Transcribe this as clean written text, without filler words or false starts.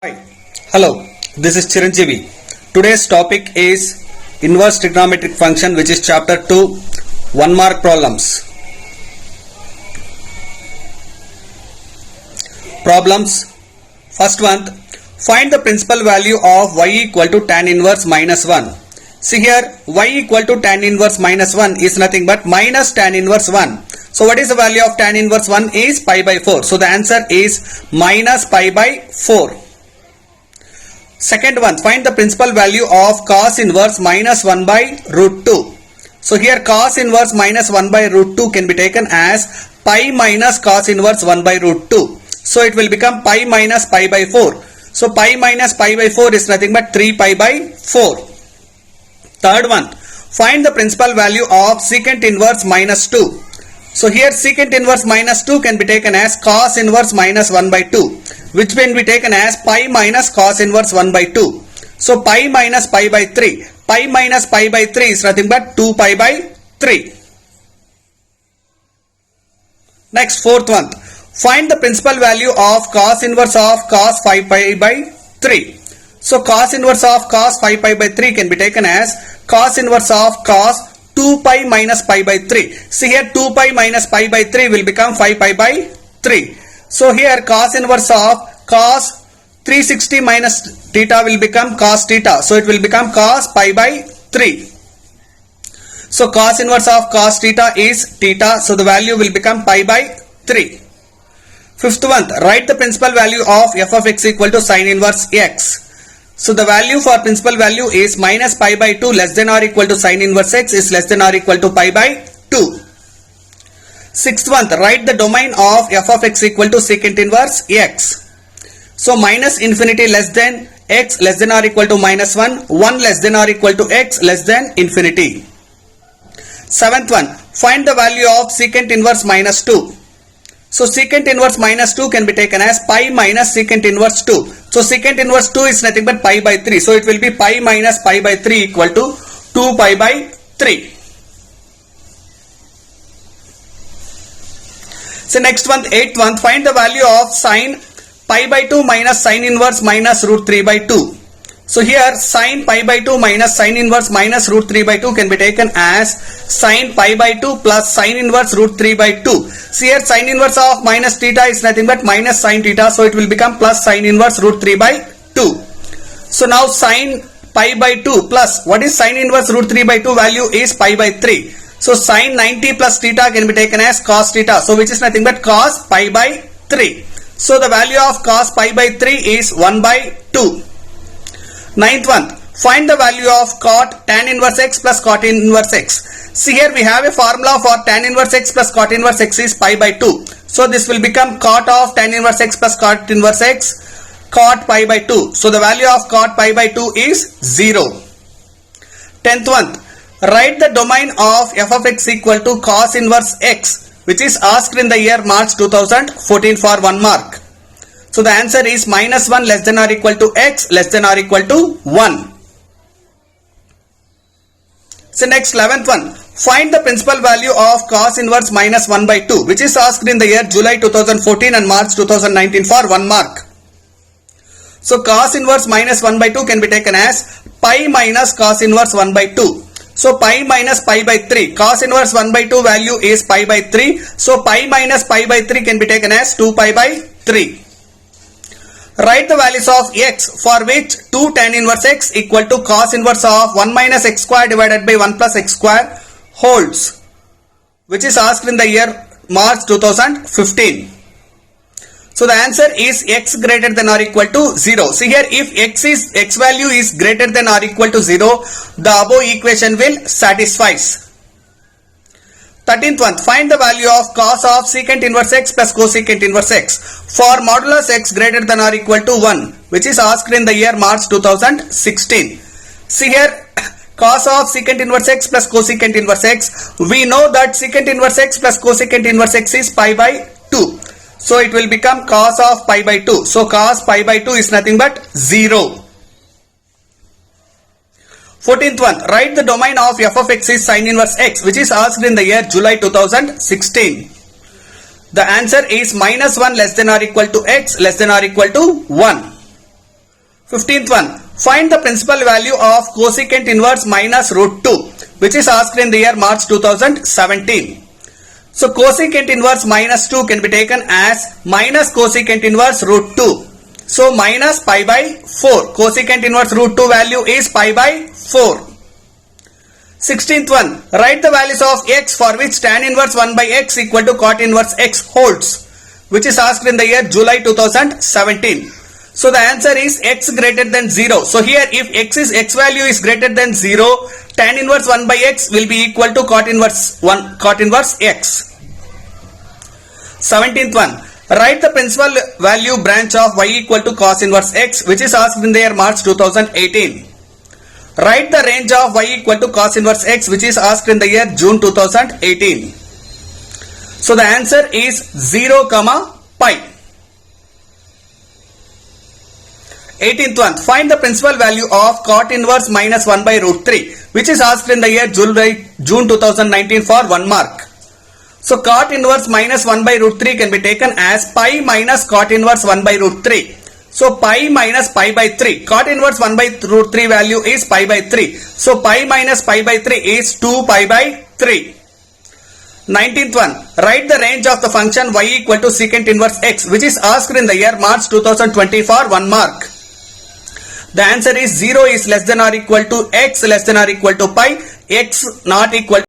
Hi, hello, this is Chiranjeevi. Today's topic is inverse trigonometric function, which is chapter 2, 1 mark problems. Problems. First one, find the principal value of y equal to tan inverse minus 1. See here, y equal to tan inverse minus 1 is nothing but minus tan inverse 1. So what is the value of tan inverse 1 is pi by 4. So the answer is minus pi by 4. Second one, find the principal value of cos inverse minus 1 by root 2. So here cos inverse minus 1 by root 2 can be taken as pi minus cos inverse 1 by root 2. So it will become pi minus pi by 4. So pi minus pi by 4 is nothing but 3 pi by 4. Third one, find the principal value of secant inverse minus 2. So here secant inverse minus 2 can be taken as cos inverse minus 1 by 2, which can be taken as pi minus cos inverse 1 by 2. So pi minus pi by 3. Pi minus pi by 3 is nothing but 2 pi by 3. Next, fourth one. Find the principal value of cos inverse of cos 5 pi by 3. So cos inverse of cos 5 pi by 3 can be taken as cos inverse of cos 2 pi minus pi by 3. See here 2 pi minus pi by 3 will become 5 pi by 3. So here cos inverse of cos 360 minus theta will become cos theta. So it will become cos pi by 3. So cos inverse of cos theta is theta. So the value will become pi by 3. Fifth one, write the principal value of f of x equal to sin inverse x. So the value for principal value is minus pi by 2 less than or equal to sin inverse x is less than or equal to pi by 2. Sixth one, write the domain of f of x equal to secant inverse x. So minus infinity less than x less than or equal to minus 1, 1 less than or equal to x less than infinity. Seventh one, find the value of secant inverse minus 2. So secant inverse minus 2 can be taken as pi minus secant inverse 2. So secant inverse 2 is nothing but pi by 3. So it will be pi minus pi by 3 equal to 2 pi by 3. So next one, eighth one, find the value of sin pi by 2 minus sin inverse minus root 3 by 2. So here sin pi by 2 minus sin inverse minus root 3 by 2 can be taken as sin pi by 2 plus sin inverse root 3 by 2. See here sin inverse of minus theta is nothing but minus sin theta. So it will become plus sin inverse root 3 by 2. So now sin pi by 2 plus what is sin inverse root 3 by 2 value is pi by 3. So sin 90 plus theta can be taken as cos theta. So which is nothing but cos pi by 3. So the value of cos pi by 3 is 1 by 2. Ninth one, find the value of cot tan inverse x plus cot inverse x. See here we have a formula for tan inverse x plus cot inverse x is pi by 2. So this will become cot of tan inverse x plus cot inverse x, cot pi by 2. So the value of cot pi by 2 is 0. Tenth one, write the domain of f of x equal to cos inverse x, which is asked in the year March 2014 for 1 mark. So the answer is minus 1 less than or equal to x less than or equal to 1. So next 11th one, find the principal value of cos inverse minus 1 by 2, which is asked in the year July 2014 and March 2019 for 1 mark. So cos inverse minus 1 by 2 can be taken as pi minus cos inverse 1 by 2. So pi minus pi by 3, cos inverse 1 by 2 value is pi by 3. So pi minus pi by 3 can be taken as 2 pi by 3. Write the values of x for which 2 tan inverse x equal to cos inverse of 1 minus x square divided by 1 plus x square holds, which is asked in the year March 2015. So the answer is x greater than or equal to 0. See here if x value is greater than or equal to 0, the above equation will satisfies. 13th one, find the value of cos of secant inverse x plus cosecant inverse x for modulus x greater than or equal to 1, which is asked in the year March 2016. See here cos of secant inverse x plus cosecant inverse x, we know that secant inverse x plus cosecant inverse x is pi by 2. So it will become cos of pi by 2. So cos pi by 2 is nothing but 0. 14th one, write the domain of f of x is sin inverse x, which is asked in the year July 2016. The answer is minus 1 less than or equal to x less than or equal to 1. 15th one, find the principal value of cosecant inverse minus root 2, which is asked in the year March 2017. So cosecant inverse minus 2 can be taken as minus cosecant inverse root 2. So minus pi by 4. Cosecant inverse root 2 value is pi by 4. 16th one, write the values of x for which tan inverse 1 by x equal to cot inverse x holds, which is asked in the year July 2017. So the answer is x greater than 0. So here if x value is greater than 0, tan inverse 1 by x will be equal to cot inverse x. 17th one, write the principal value branch of y equal to cos inverse x, which is asked in the year March 2018. Write the range of y equal to cos inverse x, which is asked in the year June 2018. So the answer is 0, pi. 18th one, find the principal value of cot inverse minus 1 by root 3, which is asked in the year June 2019 for 1 mark. So cot inverse minus 1 by root 3 can be taken as pi minus cot inverse 1 by root 3. So pi minus pi by 3. Cot inverse 1 by root 3 value is pi by 3. So pi minus pi by 3 is 2 pi by 3. 19th one, write the range of the function y equal to secant inverse x, which is asked in the year March 2020 for 1 mark. The answer is 0 is less than or equal to x less than or equal to pi, x not equal to